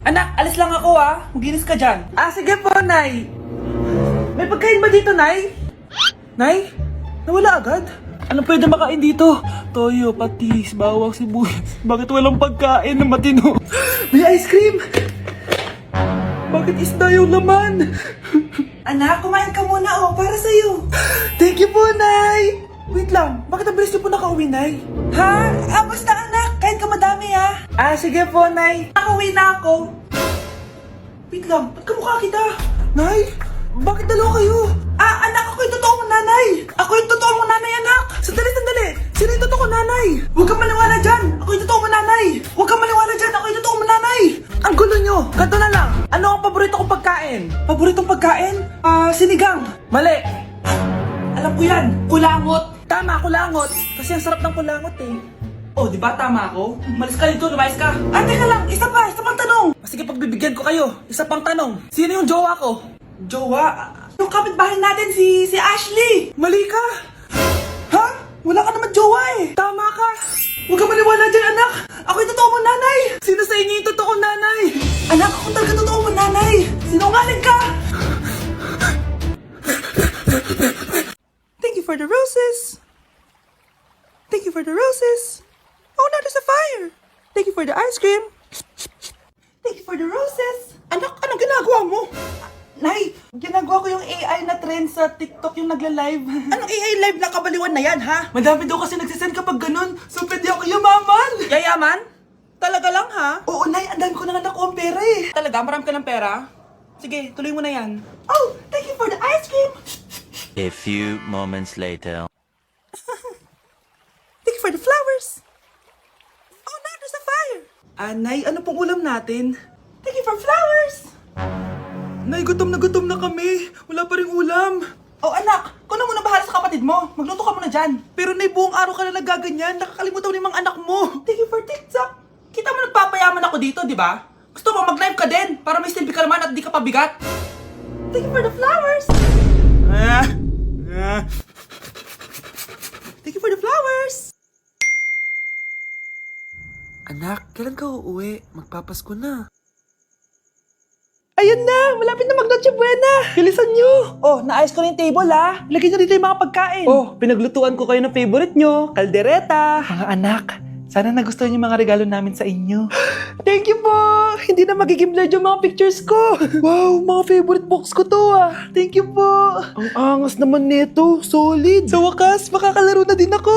Anak, alis lang ako Maginis ka dyan. Sige po, Nay. May pagkain ba dito, Nay? Nay? Nawala agad? Anong pwede makain dito? Toyo, patis, bawang, sibuyas. Bakit walang pagkain na matino? May ice cream! Bakit isda yung laman? Anak, kumain ka muna para sa'yo. Thank you po, Nay! Wait lang, bakit ang bilis niyo po nakauwi, Nay? Basta anak, kain ka madami sige po, Nay. Nakauwi na ako. Wait lang, ba't kamukha kita? Nay, bakit dalawa kayo? Anak, ako yung totoo mong nanay. Ako yung totoo mong nanay, anak. Sandali. Sino yung totoo mong nanay? Huwag kang maniwala dyan. Ako yung totoo mong nanay. Huwag kang maniwala dyan. Ako yung totoo mong nanay. Ang gulo nyo. Ganto na lang. Ano ang paborito kong pagkain? Paboritong pagkain? Sinigang. Mali. Alam ko yan. Kulangot. Tama, kulangot. Kasi ang sarap ng kulangot di ba tama ako? Malis ka dito, lumayas ka. Teka lang. Isa pang tanong. Sige, pagbibigyan ko kayo. Isa pang tanong. Sino yung jowa ko? Jowa? Yung kapitbahay natin, si Ashley! Mali ka! Wala ka naman jowa Tama ka! Huwag ka maniwala dyan, anak! Ako yung totoo mong nanay! Sino sa inyo yung totoo nanay? Anak, ako talaga totoo mong nanay! Sinungaling ka! Thank you for the roses! Thank you for the roses! Oh, now there's a fire! Thank you for the ice cream! Thank you for the roses! Anak, anong ginagawa mo? Nay, ginagawa ko yung AI na trend sa TikTok yung nagla-live. Anong AI live na kabaliwan na yan, ha? Madami daw kasi nagsisend kapag ganun, so pwede ako yumaman. Yayaman? Talaga lang, ha? Oo, Nay, ang dami ko na nga nakuha ang pera Talaga? Marami ka ng pera? Sige, tuloy mo na yan. Oh, thank you for the ice cream! A few moments later. Thank you for the flowers! Oh, now there's a fire! Nay, ano pong ulam natin? Thank you for flowers! Nay, gutom na kami. Wala pa ring ulam. Oh, anak, kung na muna bahala sa kapatid mo. Magluto ka muna dyan. Pero Nay, buong araw ka na nagaganyan. Nakakalimutan mo yung mga anak mo. Thank you for TikTok. Kita mo nagpapayaman ako dito, di ba? Gusto mo mag-live ka din para may silbi ka naman at di ka pabigat. Thank you for the flowers. Thank you for the flowers. Anak, kailan ka uuwi? Magpapasko na. Ayun na! Malapit na mag-Noche Buena! Bilisan nyo! Oh, naayos ko na yung table Ilagay nyo dito yung mga pagkain. Oh, pinaglutuan ko kayo ng favorite nyo. Kaldereta. Mga anak, sana nagustuhan yung mga regalo namin sa inyo. Thank you po! Hindi na magiging blurred yung mga pictures ko. Wow, mga favorite box ko to Thank you po! Ang angas naman nito. Solid. Sa wakas, makakalaro na din ako.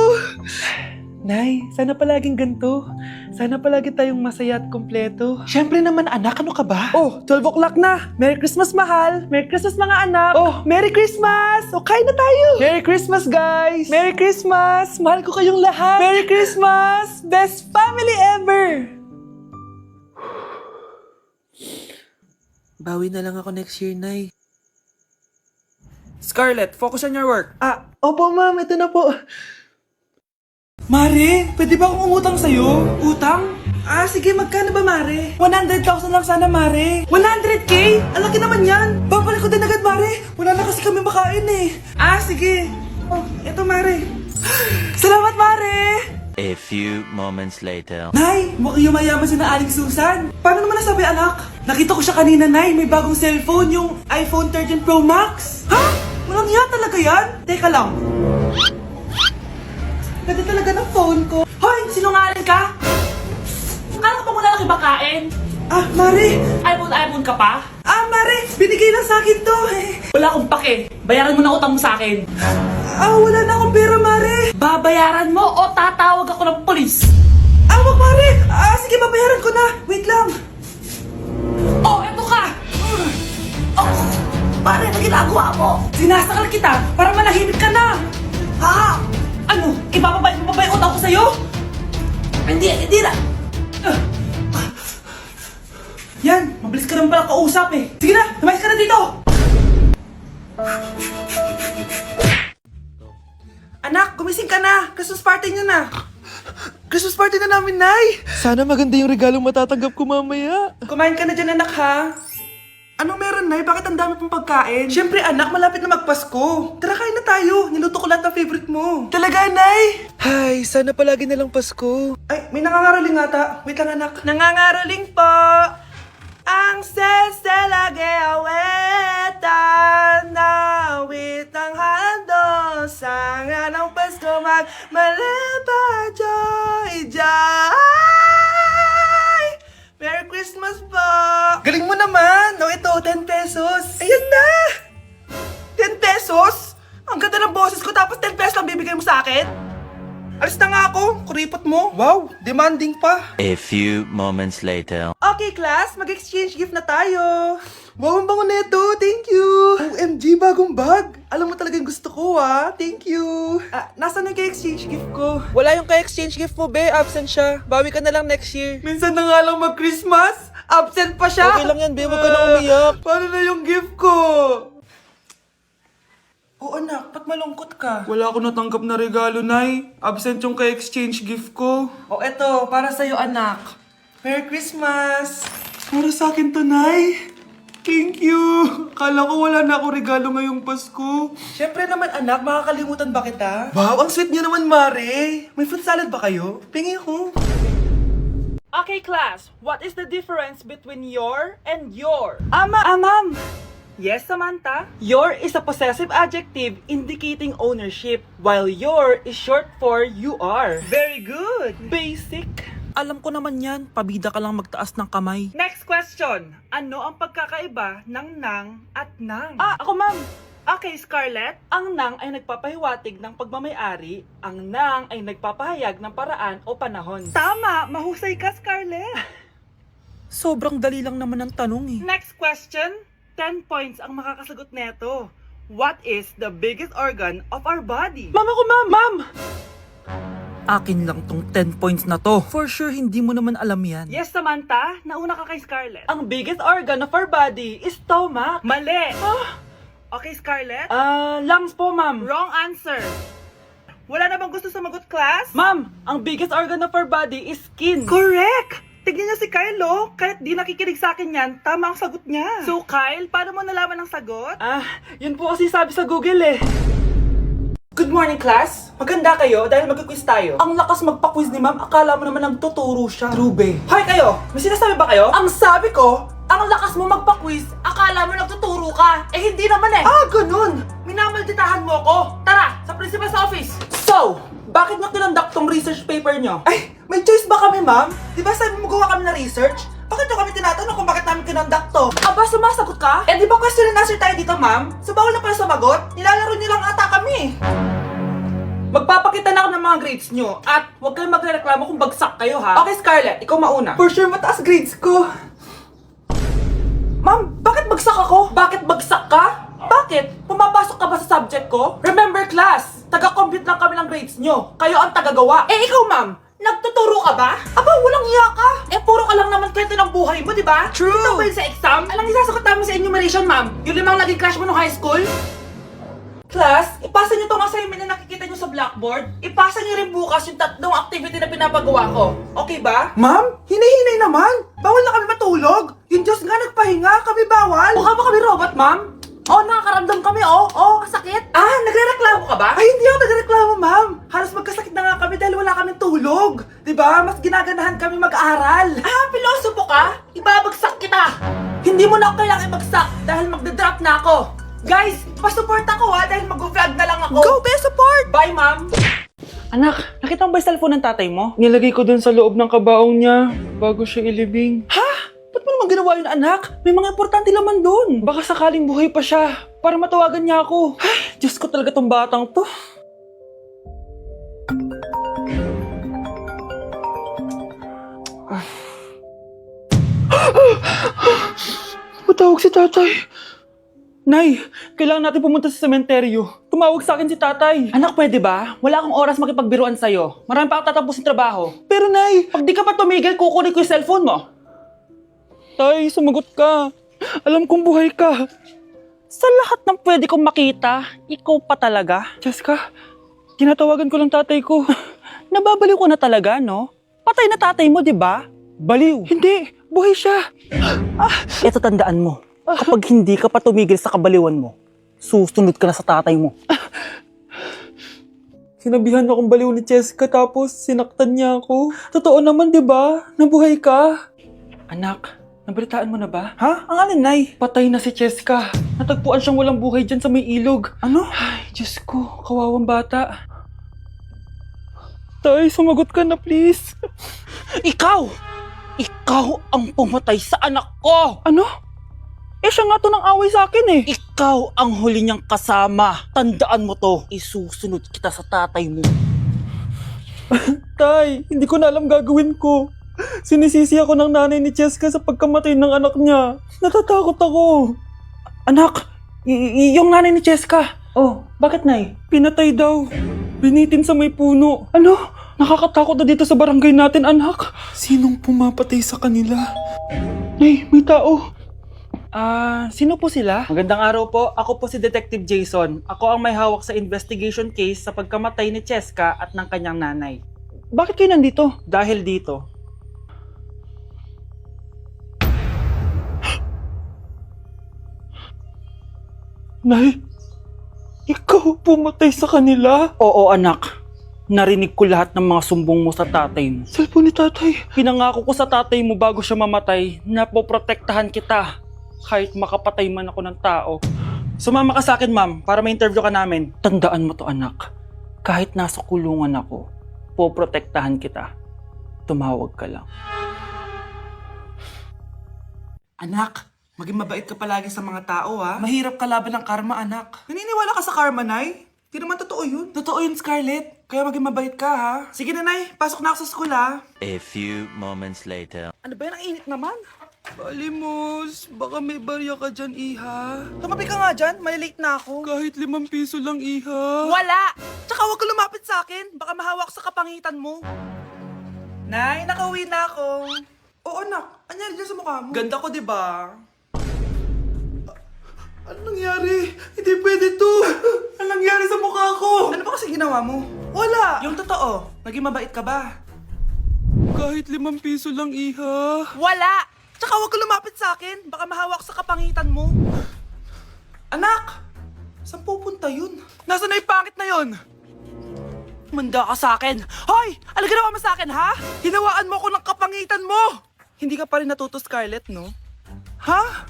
Nay, sana palaging ganito. Sana palagi tayong masaya at kompleto. Siyempre naman anak, ano ka ba? Oh, 12 o'clock na. Merry Christmas, mahal. Merry Christmas, mga anak. Oh, Merry Christmas. O, kain na tayo. Merry Christmas, guys. Merry Christmas. Mahal ko kayong lahat. Merry Christmas. Best family ever. Bawi na lang ako next year, Nay. Scarlett, focus on your work. Opo, ma'am. Ito na po. Mare, pwede ba akong umutang sa'yo? Utang? Sige, magkano ba, Mare? 100,000 lang sana, Mare. 100K? Ang laki naman yan. Babalik ko din agad, Mare. Wala na kasi kami makain sige. Oh, eto, Mare. Salamat, Mare! A few moments later. Nay, mukhang yumayaman si na Aling Susan. Paano naman nasabi, anak? Nakita ko siya kanina, Nay. May bagong cellphone, yung iPhone 13 Pro Max. Walang iya talaga yan? Teka lang. Ganda talaga ng phone ko. Hoy! Sinungaling ka? Akala ko pa muna lang ibakain. Mare! iPhone ka pa? Mare! Binigay lang sa akin to Wala akong pake. Bayaran mo na utang mo sa akin. Wala na akong pera, Mare. Babayaran mo o tatawag ako ng polis. Wag, Mare. Sige, babayaran ko na. Wait lang. Oh, eto ka! Mare, na ginagawa mo? Sinasakal kita para manahimik ka na. Ano? Ipapabayad mo ba yung utang ko sa'yo? Hindi na. Yan, mabilis ka naman pala kausap Sige na, lumayas ka na dito. Anak, gumising ka na. Christmas party niyo na. Christmas party na namin, Nay. Sana maganda yung regalong matatanggap ko mamaya. Kumain ka na dyan, anak, ha? Anong meron, Nay? Bakit ang dami pong pagkain? Siyempre, anak, malapit na magpasko. Tara, kain na tayo. Niluto ko lahat ng favorite mo. Talaga, Nay? Ay, sana palagi na lang Pasko. Ay, may nangangaraling ata. Wait lang, anak. Nangangaraling po. Christmas po! Galing mo naman! No, ito, 10 pesos. Ayan na! 10 pesos? Ang ganda ng boses ko tapos 10 pesos lang bibigay mo sa akin? Alis na nga ako, kuripot mo. Wow, demanding pa. A few moments later. Okay, class, mag-exchange gift na tayo. Wow, ang bango neto. Thank you. OMG, bagong bag. Alam mo talaga yung gusto ko, ah. Thank you. Nasaan yung ka-exchange gift ko? Wala yung ka-exchange gift mo, be. Absent siya. Bawi ka na lang next year. Minsan na nga lang mag-Christmas. Absent pa siya. Okay lang yan, be. Huwag ka na umiyak. Paano na yung gift ko? Oo, anak. Ba't malungkot ka? Wala ako natanggap na regalo, Nay. Absent yung ka-exchange gift ko. O, eto. Para sa'yo, anak. Merry Christmas! Para sa akin to, Nay. Thank you! Akala ko wala na ako regalo ngayong Pasko. Siyempre naman, anak. Makakalimutan ba kita? Wow, ang sweet niyo naman, Mare. May fruit salad ba kayo? Pingi ko. Okay, class. What is the difference between your and your? Ma'am! Yes, Samantha. Your is a possessive adjective indicating ownership, while your is short for you are. Very good. Basic. Alam ko naman yan. Pabida ka lang magtaas ng kamay. Next question. Ano ang pagkakaiba ng nang at nang? Ako, ma'am. Okay, Scarlett. Ang nang ay nagpapahiwatig ng pagmamayari. Ang nang ay nagpapahayag ng paraan o panahon. Tama! Mahusay ka, Scarlett. Sobrang dali lang naman ang tanong eh. Next question. 10 points ang makakasagot neto. What is the biggest organ of our body? Ma'am ako, ma'am! Ma'am! Akin lang tong 10 points na to. For sure, hindi mo naman alam yan. Yes, Samantha. Nauna ka kay Scarlett. Ang biggest organ of our body is stomach. Mali! Okay, Scarlett? Lungs po, ma'am. Wrong answer. Wala na bang gusto sumagot, class? Ma'am, ang biggest organ of our body is skin. Correct! Tignan niyo si Kyle, oh. Kahit di nakikinig sa akin yan, tama ang sagot niya. So, Kyle, paano mo nalaman ang sagot? Yun po kasi sabi sa Google eh. Good morning, class. Maganda kayo dahil mag-quiz tayo. Ang lakas magpa-quiz ni ma'am, akala mo naman nagtuturo siya. Rube. Hoy kayo, may sinasabi ba kayo? Ang sabi ko, ang lakas mo magpa-quiz, akala mo nagtuturo ka. Eh hindi naman eh. Ganun. Minamalditahan mo ako. Tara, sa principal's office. So, bakit nyo tinandak tong research paper nyo? Ay, may choice ba kami, ma'am? Di ba sabi mo gawa kami na research? Bakit nyo kami tinatanong kung bakit namin kinonduct to? Aba, sumasagot ka? Eh, di ba question and answer tayo dito, ma'am? So, bawal na pala sumagot? Nilalaro nyo lang ata kami. Magpapakita na ako ng mga grades nyo at huwag kayong magreklamo kung bagsak kayo, ha? Okay, Scarlett, ikaw mauna. For sure, mataas grades ko. Ma'am, bakit bagsak ako? Bakit bagsak ka? Bakit? Pumapasok ka ba sa subject ko? Remember, class, taga-compute lang kami ng grades nyo. Kayo ang tagagawa. Eh, ikaw, ma'am, nagtuturo ka ba? Aba, walang iya ka. Eh, puro ka lang naman kwento ng buhay mo, di ba? True. Ito ba yun sa exam? Alang isasagot namin sa enumeration, ma'am. Yung 5 naging crush mo nung high school? Class, ipasa nyo tong assignment na nakikita nyo sa blackboard. Ipasa nyo rin bukas yung 3 activity na pinapagawa ko. Okay ba? Ma'am, hinay-hinay naman. Bawal na kami matulog. Yung Diyos nga nagpahinga, kami bawal. Mukha ba kami robot, ma'am? Nakakaramdam kami, sakit. Nagre-reklamo ka ba? Ay, hindi ako nagre-reklamo, ma'am. Halos magkasakit na nga kami dahil wala kaming tulog. Diba? Mas ginaganahan kami mag-aral. Pilosopo ka? Ibabagsak kita. Hindi mo na ako kailangang ibagsak dahil magda-drop na ako. Guys, pa-support ako dahil mag-vlog na lang ako. Go, be support! Bye, ma'am! Anak, nakita mo ba yung cellphone ng tatay mo? Nilagay ko dun sa loob ng kabaong niya bago siya ilibing. Ha? Ba't mo naman ginawa yun, anak? May mga importante laman dun. Baka sakaling buhay pa siya para matawagan niya ako. Ay, Diyos ko talaga tong batang to. Patawag si tatay. Nay, kailangan natin pumunta sa sementeryo. Tumawag sa akin si tatay. Anak, pwede ba? Wala akong oras makipagbiruan sa'yo. Marami pa ako tatapusin trabaho. Pero Nay, pag di ka pa tumigil, kukunin ko yung cellphone mo. Tay, sumagot ka. Alam kong buhay ka. Sa lahat ng pwede kong makita, ikaw pa talaga. Jessica, tinatawagan ko lang tatay ko. Nababaliw ko na talaga, no? Patay na tatay mo, di ba? Baliw. Hindi, buhay siya. Ito tandaan mo. Kapag hindi ka pa tumigil sa kabaliwan mo, susunod ka na sa tatay mo. Sinabihan akong baliw ni Jessica tapos sinaktan niya ako. Totoo naman, di ba? Nabuhay ka. Anak, nabalitaan mo na ba? Ha? Ang alin, Nay? Patay na si Jessica. Natagpuan siyang walang buhay dyan sa may ilog. Ano? Ay, Diyos ko, kawawang bata. Tay, sumagot ka na please. Ikaw! Ikaw ang pumatay sa anak ko! Ano? Eh, siya nga to ng away sa akin eh. Ikaw ang huli niyang kasama. Tandaan mo to. Isusunod kita sa tatay mo. Tay, hindi ko na alam gagawin ko. Sinisisi ako ng nanay ni Cheska sa pagkamatay ng anak niya. Natatakot ako. Anak, yung nanay ni Cheska. Oh, bakit nay? Pinatay daw. Binitin sa may puno. Ano? Nakakatakot na dito sa barangay natin, anak. Sinong pumapatay sa kanila? Nay, may tao. Sino po sila? Magandang araw po. Ako po si Detective Jason. Ako ang may hawak sa investigation case sa pagkamatay ni Cheska at ng kanyang nanay. Bakit kayo nandito? Dahil dito, Nay, ikaw pumatay sa kanila? oo anak, narinig ko lahat ng mga sumbong mo sa tatay mo. Cellphone ni tatay. Pinangako ko sa tatay mo bago siya mamatay na poprotektahan kita kahit makapatay man ako ng tao. Sumama ka sa akin ma'am para ma-interview ka namin. Tandaan mo to anak, kahit nasa kulungan ako, poprotektahan kita. Tumawag ka lang. Anak, maging mabait ka palagi sa mga tao ha. Mahirap kalaban ng karma, anak. Naniniwala ka sa karma, Nay? Di naman totoo yun. Totoo yun, Scarlett. Kaya maging mabait ka ha. Sige na, Nay. Pasok na ako sa school ha. A few moments later. Ano ba yan? Ang init naman. Balimos, baka may barya ka dyan, Iha. Tumabi ka nga dyan, malilate na ako. Kahit 5 piso lang, Iha. Wala! Tsaka huwag ka lumapit sa akin, baka mahawak sa kapangitan mo. Nay, nakauwi na ako. Oo, anak. Anyari dyan sa mukha mo? Ganda ko, di ba? Ano nangyari? Hindi pwede to! Ano nangyari sa mukha ko? Ano ba kasi ginawa mo? Wala! Yung totoo, naging mabait ka ba? Kahit 5 piso lang, Iha. Wala! Tsaka huwag ka lumapit sa akin. Baka mahawak sa kapangitan mo. Anak! Saan pupunta yun? Nasaan na yung pangit na yun? Manda ka sa akin. Hoy! Ano ginawa mo sa akin, ha? Hinawaan mo ako ng kapangitan mo! Hindi ka pa rin natuto, Scarlett, no? Ha?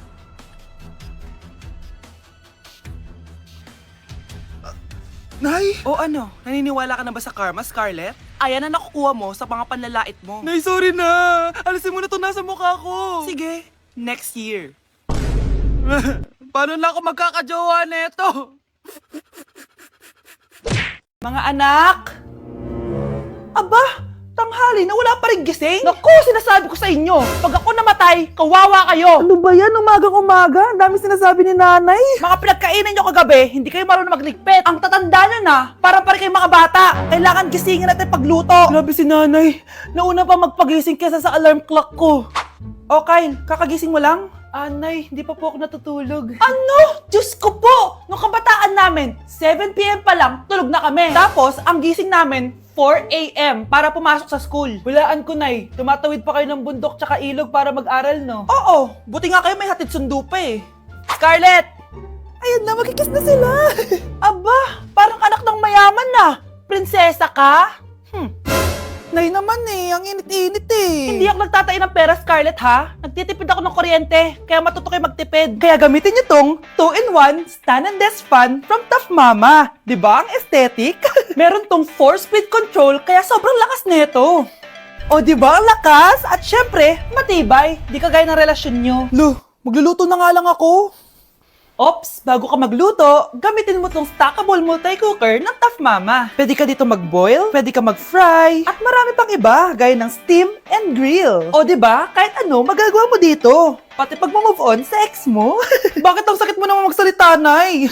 Nay? O ano? Naniniwala ka na ba sa karma, Scarlett? Ayan na nakukuha mo sa mga panlalait mo. Nay, sorry na! Alisin mo na to nasa mukha ko! Sige, next year. Paano na ako magkakajowa neto? Mga anak! Aba! Tanghali na wala pa rin gising? Naku, sinasabi ko sa inyo, pag ako namatay, kawawa kayo! Ano ba yan? Umagang-umaga? Ang dami sinasabi ni nanay. Mga pinagkainan nyo kagabi, hindi kayo marunong magligpit. Ang tatanda nyo na, parang kayong mga bata. Kailangan gisingin natin pagluto. Grabe si nanay. Nauna pa magpagising kesa sa alarm clock ko. O Kyle, kakagising mo lang? Nay, hindi pa po ako natutulog. Ano? Diyos ko po! Nung kabataan namin, 7 p.m. pa lang, tulog na kami. Tapos, ang gising namin, 4 a.m. para pumasok sa school. Hulaan ko, Nay. Tumatawid pa kayo ng bundok tsaka ilog para mag-aral, no? Oo. Buti nga kayo may hatid sundo pa eh. Scarlett! Ayun na, magkikis na sila. Aba, parang anak ng mayaman na. Prinsesa ka? Nay naman eh, ang init-init eh. Hindi ako nagtatain ng pera, Scarlett, ha? Nagtitipid ako ng kuryente, kaya matuto kayo magtipid. Kaya gamitin niyo tong 2-in-1 Stand and Desk Fan from Tough Mama. Di ba ang aesthetic? Meron tong 4-speed control, kaya sobrang lakas nito. O di ba ang lakas? At syempre, matibay. Di kagaya ng relasyon nyo. Lo, magluluto na nga lang ako. Ops, bago ka magluto, gamitin mo tong stackable multi-cooker ng Tough Mama. Pwede ka dito mag-boil, pwede ka mag-fry, at marami pang iba, gaya ng steam and grill. O diba, kahit ano, magagawa mo dito. Pati pag move on sa ex mo. Bakit ang sakit mo naman magsalita, Nay?